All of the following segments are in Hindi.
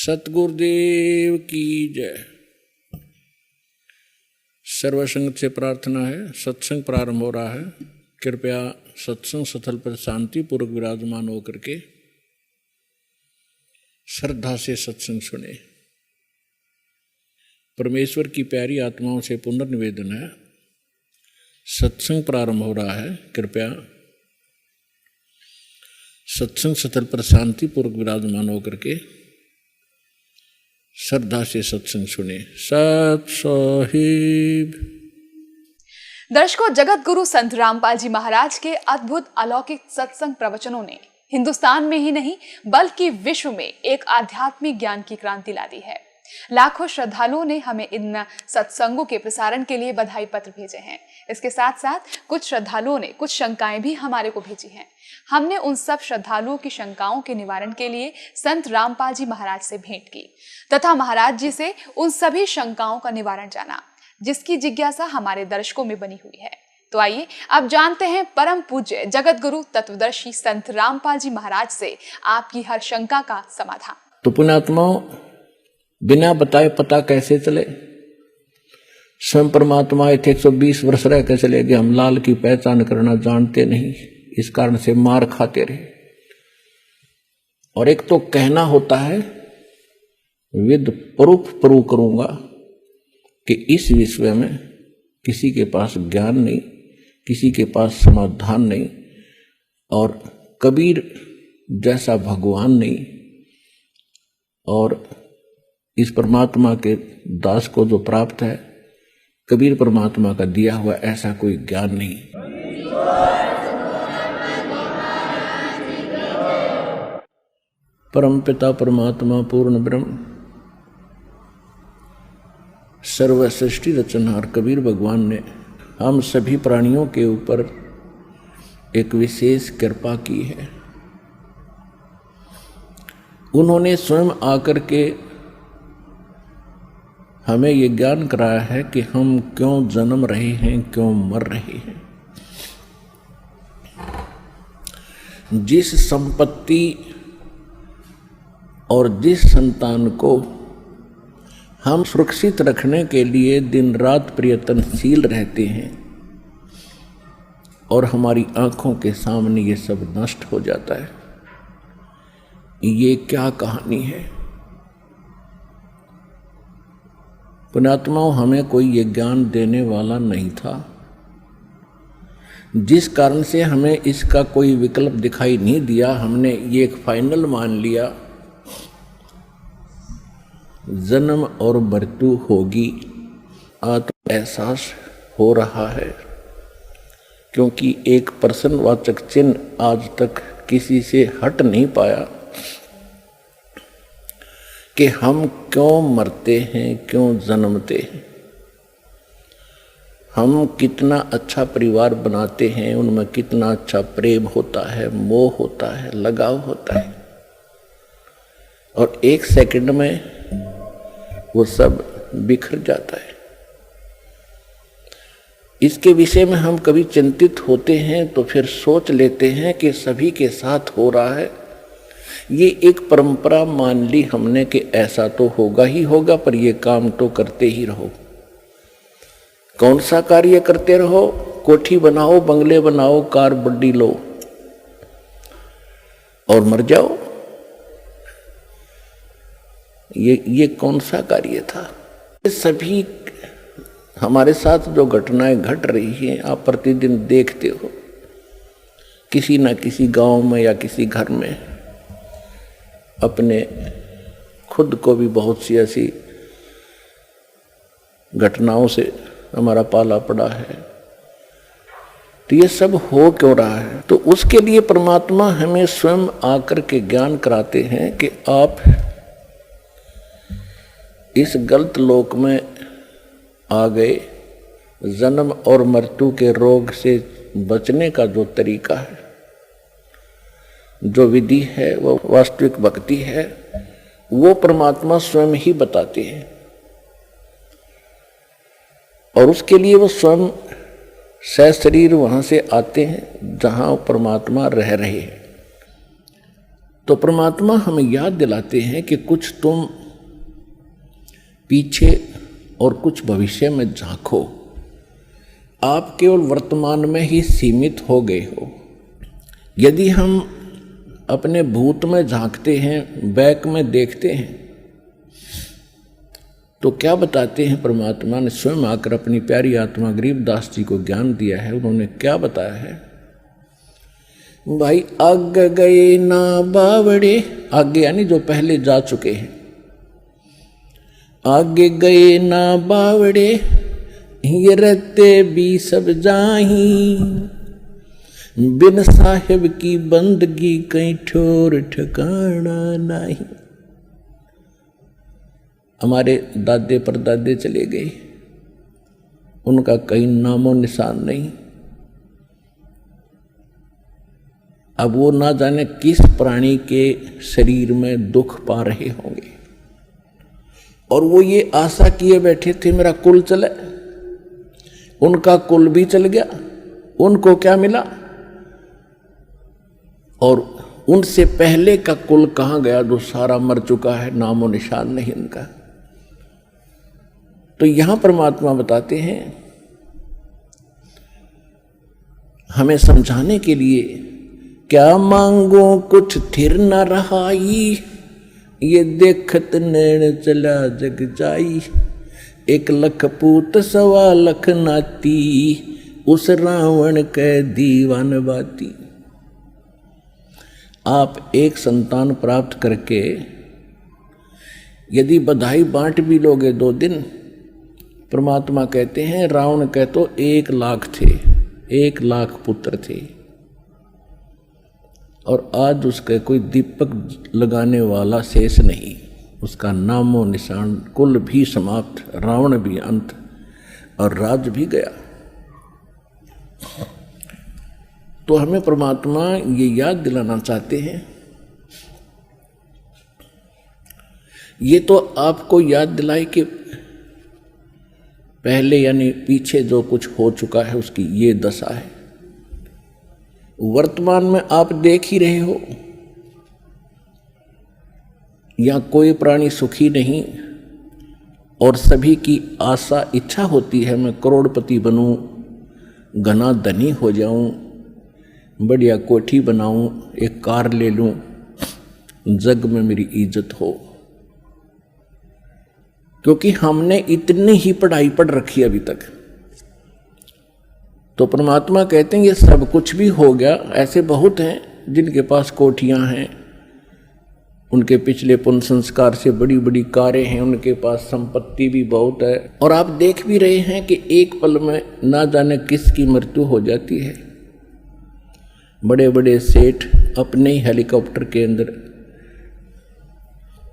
सतगुरुदेव की जय। सर्वसंग से प्रार्थना है, सत्संग प्रारंभ हो रहा है। कृपया सत्संग स्थल पर शांतिपूर्वक विराजमान होकर के श्रद्धा से सत्संग सुने। परमेश्वर की प्यारी आत्माओं से पुनर्निवेदन है, सत्संग प्रारंभ हो रहा है। कृपया सत्संग स्थल पर शांतिपूर्वक विराजमान होकर के श्रद्धा से सत्संग सुने। सत साहिब। दर्शकों, जगत गुरु संत रामपाल जी महाराज के अद्भुत अलौकिक सत्संग प्रवचनों ने हिंदुस्तान में ही नहीं बल्कि विश्व में एक आध्यात्मिक ज्ञान की क्रांति ला दी है। लाखों श्रद्धालुओं ने हमें इन सत्संगों के प्रसारण के लिए बधाई पत्र भेजे हैं। इसके साथ साथ कुछ श्रद्धालुओं ने कुछ शंकाएं भी हमारे को भेजी हैं। हमने उन सब श्रद्धालुओं की शंकाओं के निवारण के लिए संत रामपाल जी महाराज से भेंट की तथा महाराज जी से उन सभी शंकाओं का निवारण जाना, जिसकी जिज्ञासा हमारे दर्शकों में बनी हुई है। तो आइए अब जानते हैं परम पूज्य जगत गुरु तत्वदर्शी संत रामपाल जी महाराज से आपकी हर शंका का समाधान। तो पुण्यात्माओं, बिना बताए पता कैसे चले? स्वयं परमात्मा 120 वर्ष रह के चले गए। हम लाल की पहचान करना जानते नहीं, इस कारण से मार खाते रहे। और एक तो कहना होता है विद प्रूफ प्रूव करूंगा कि इस विषय में किसी के पास ज्ञान नहीं, किसी के पास समाधान नहीं, और कबीर जैसा भगवान नहीं, और इस परमात्मा के दास को जो प्राप्त है कबीर परमात्मा का दिया हुआ ऐसा कोई ज्ञान नहीं। परम पिता परमात्मा पूर्ण ब्रह्म सर्व सृष्टि रचनहार कबीर भगवान ने हम सभी प्राणियों के ऊपर एक विशेष कृपा की है। उन्होंने स्वयं आकर के हमें ये ज्ञान कराया है कि हम क्यों जन्म रहे हैं, क्यों मर रहे हैं। जिस संपत्ति और जिस संतान को हम सुरक्षित रखने के लिए दिन रात प्रयत्नशील रहते हैं और हमारी आंखों के सामने ये सब नष्ट हो जाता है, ये क्या कहानी है? पुण्यात्माओं, हमें कोई ये ज्ञान देने वाला नहीं था, जिस कारण से हमें इसका कोई विकल्प दिखाई नहीं दिया। हमने ये एक फाइनल मान लिया, जन्म और मृत्यु होगी। आत्म एहसास हो रहा है, क्योंकि एक प्रश्नवाचक चिन्ह आज तक किसी से हट नहीं पाया कि हम क्यों मरते हैं, क्यों जन्मते हैं। हम कितना अच्छा परिवार बनाते हैं, उनमें कितना अच्छा प्रेम होता है, मोह होता है, लगाव होता है, और एक सेकंड में वो सब बिखर जाता है। इसके विषय में हम कभी चिंतित होते हैं तो फिर सोच लेते हैं कि सभी के साथ हो रहा है। ये एक परंपरा मान ली हमने कि ऐसा तो होगा ही होगा, पर ये काम तो करते ही रहो। कौन सा कार्य करते रहो? कोठी बनाओ, बंगले बनाओ, कार बड्डी लो और मर जाओ। ये कौन सा कार्य था? ये सभी हमारे साथ जो घटनाएं घट रही हैं आप प्रतिदिन देखते हो। किसी न किसी गांव में या किसी घर में अपने खुद को भी बहुत सी ऐसी घटनाओं से हमारा पाला पड़ा है। तो ये सब हो क्यों रहा है? तो उसके लिए परमात्मा हमें स्वयं आकर के ज्ञान कराते हैं कि आप इस गलत लोक में आ गए। जन्म और मृत्यु के रोग से बचने का जो तरीका है, जो विधि है, वो वास्तविक भक्ति है, वो परमात्मा स्वयं ही बताते हैं। और उसके लिए वो स्वयं सशरीर वहां से आते हैं जहां परमात्मा रह रहे हैं। तो परमात्मा हमें याद दिलाते हैं कि कुछ तुम पीछे और कुछ भविष्य में झांको। आप केवल वर्तमान में ही सीमित हो गए हो। यदि हम अपने भूत में झांकते हैं, बैक में देखते हैं, तो क्या बताते हैं परमात्मा ने स्वयं आकर अपनी प्यारी आत्मा गरीबदास जी को ज्ञान दिया है। उन्होंने क्या बताया है? भाई आगे गए ना बावड़े, आगे यानी जो पहले जा चुके हैं, आगे गए ना बावड़े ये रहते भी सब जाही, बिन साहिब की बंदगी कहीं ठोर ठिकाना नहीं। हमारे दादे परदादे चले गए, उनका कहीं नामो निशान नहीं। अब वो ना जाने किस प्राणी के शरीर में दुख पा रहे होंगे, और वो ये आशा किए बैठे थे मेरा कुल चले। उनका कुल भी चल गया, उनको क्या मिला? और उनसे पहले का कुल कहाँ गया जो सारा मर चुका है, नामो निशान नहीं उनका। तो यहां परमात्मा बताते हैं हमें समझाने के लिए, क्या मांगो कुछ थिर न रहाई, ये देखत नैन चला जग जाई, 1 लख पूत 1.25 लाख नाती, उस रावण के दीवान बाती। आप एक संतान प्राप्त करके यदि बधाई बांट भी लोगे 2 दिन, परमात्मा कहते हैं रावण के तो 1 लाख थे, 1 लाख पुत्र थे, और आज उसके कोई दीपक लगाने वाला शेष नहीं। उसका नामो निशान, कुल भी समाप्त, रावण भी अंत, और राज भी गया। तो हमें परमात्मा ये याद दिलाना चाहते हैं, ये तो आपको याद दिलाए कि पहले यानी पीछे जो कुछ हो चुका है उसकी ये दशा है। वर्तमान में आप देख ही रहे हो, यहाँ कोई प्राणी सुखी नहीं, और सभी की आशा इच्छा होती है मैं करोड़पति बनूं, घना धनी हो जाऊं, बढ़िया कोठी बनाऊं, एक कार ले लूं, जग में मेरी इज्जत हो। क्योंकि हमने इतनी ही पढ़ाई पढ़ रखी अभी तक। तो परमात्मा कहते हैं ये सब कुछ भी हो गया। ऐसे बहुत हैं जिनके पास कोठियां हैं, उनके पिछले पुण्य संस्कार से बड़ी बड़ी कारें हैं, उनके पास संपत्ति भी बहुत है, और आप देख भी रहे हैं कि एक पल में ना जाने किसकी मृत्यु हो जाती है। बड़े बड़े सेठ अपने ही हेलीकॉप्टर के अंदर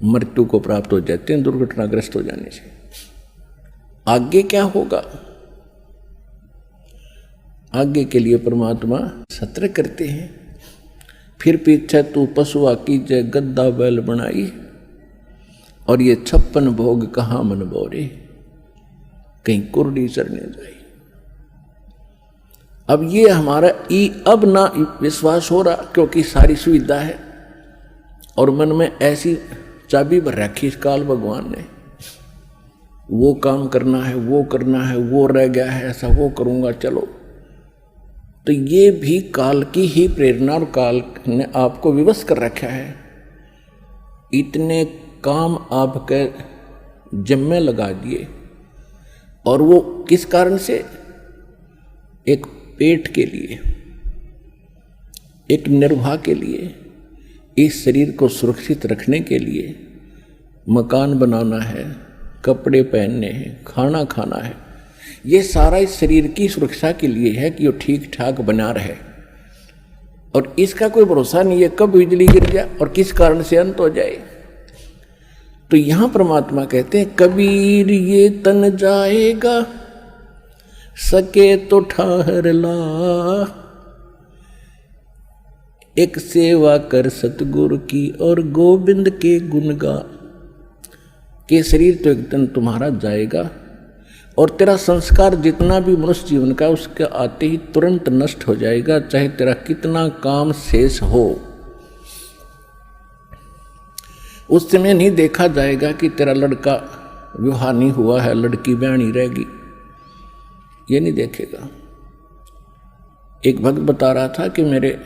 मृत्यु को प्राप्त हो जाते हैं दुर्घटनाग्रस्त हो जाने से। आगे क्या होगा, आगे के लिए परमात्मा सत्र करते हैं। फिर पीछे तू पशुआ की जय गद्दा बैल बनाई, और ये 56 भोग कहाँ मन बोरे, कहीं कुर्डी चरने जाई। अब ये हमारा अब ना विश्वास हो रहा, क्योंकि सारी सुविधा है, और मन में ऐसी चाबी भर रखी इस काल भगवान ने, वो काम करना है, वो करना है, वो रह गया है, ऐसा वो करूंगा, चलो। तो ये भी काल की ही प्रेरणा, और काल ने आपको विवश कर रखा है। इतने काम आपके जिम्मे लगा दिए, और वो किस कारण से? एक पेट के लिए, एक निर्वाह के लिए, इस शरीर को सुरक्षित रखने के लिए। मकान बनाना है, कपड़े पहनने हैं, खाना खाना है, ये सारा इस शरीर की सुरक्षा के लिए है कि वो ठीक ठाक बना रहे। और इसका कोई भरोसा नहीं है कब बिजली गिर जाए और किस कारण से अंत हो जाए। तो यहां परमात्मा कहते हैं कबीर ये तन जाएगा, सके तो ठहर ला, एक सेवा कर सतगुरु की और गोविंद के गुण गा। के शरीर तो एक दिन तुम्हारा जाएगा, और तेरा संस्कार जितना भी मनुष्य जीवन का उसके आते ही तुरंत नष्ट हो जाएगा, चाहे तेरा कितना काम शेष हो। उस समय नहीं देखा जाएगा कि तेरा लड़का विवाह नहीं हुआ है, लड़की ब्याणी रहेगी, ये नहीं देखेगा। एक भक्त बता रहा था कि मेरे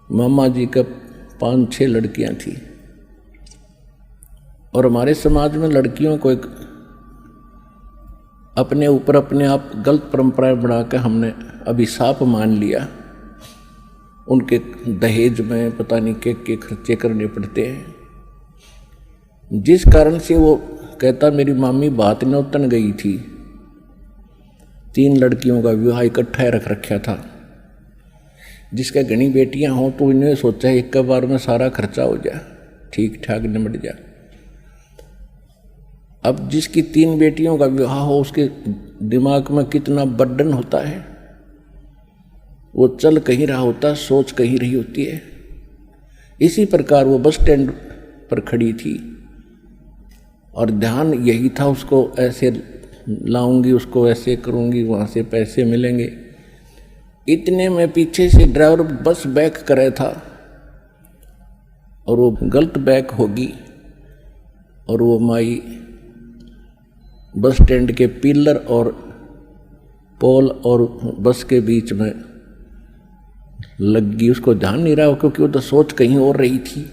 मामा जी का 5-6 लड़कियां थी और हमारे समाज में लड़कियों को एक अपने ऊपर अपने आप गलत परंपराएं बनाकर हमने अभिशाप मान लिया। उनके दहेज में पता नहीं के खर्चे करने पड़ते हैं, जिस कारण से वो कहता मेरी मामी बात नौतन गई थी, 3 लड़कियों का विवाह इकट्ठा रख रखा था। जिसका घनी बेटियां हों तो इन्हें सोचा एक बार में सारा खर्चा हो जाए, ठीक ठाक निपट जाए। अब जिसकी 3 बेटियों का विवाह हो उसके दिमाग में कितना बर्डन होता है, वो चल कहीं रहा होता, सोच कहीं रही होती है। इसी प्रकार वो बस स्टैंड पर खड़ी थी और ध्यान यही था, उसको ऐसे लाऊंगी, उसको ऐसे करूंगी, वहां से पैसे मिलेंगे। इतने में पीछे से ड्राइवर बस बैक करे था और वो गलत बैक होगी और वो माई बस स्टैंड के पिलर और पोल और बस के बीच में लग गई। उसको ध्यान नहीं रहा क्योंकि वो तो सोच कहीं और रही थी,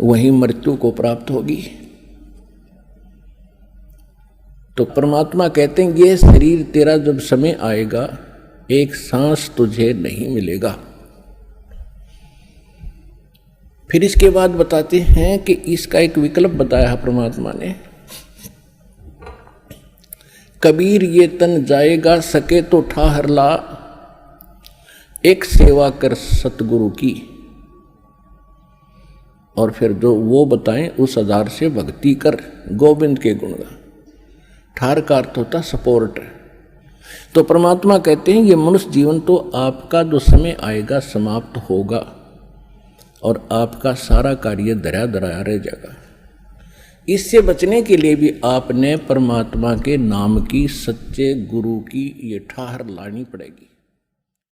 वहीं मृत्यु को प्राप्त होगी। तो परमात्मा कहते हैं ये शरीर तेरा जब समय आएगा, एक सांस तुझे नहीं मिलेगा। फिर इसके बाद बताते हैं कि इसका एक विकल्प बताया है परमात्मा ने। कबीर ये तन जाएगा, सके तो ठाहर ला, एक सेवा कर सतगुरु की। और फिर जो वो बताएं उस आधार से भक्ति कर, गोविंद के गुण गा। ठार का अर्थ होता सपोर्ट। तो परमात्मा कहते हैं ये मनुष्य जीवन तो आपका जो समय आएगा समाप्त होगा और आपका सारा कार्य धरा धराया रह जाएगा। इससे बचने के लिए भी आपने परमात्मा के नाम की, सच्चे गुरु की ये ठाहर लानी पड़ेगी।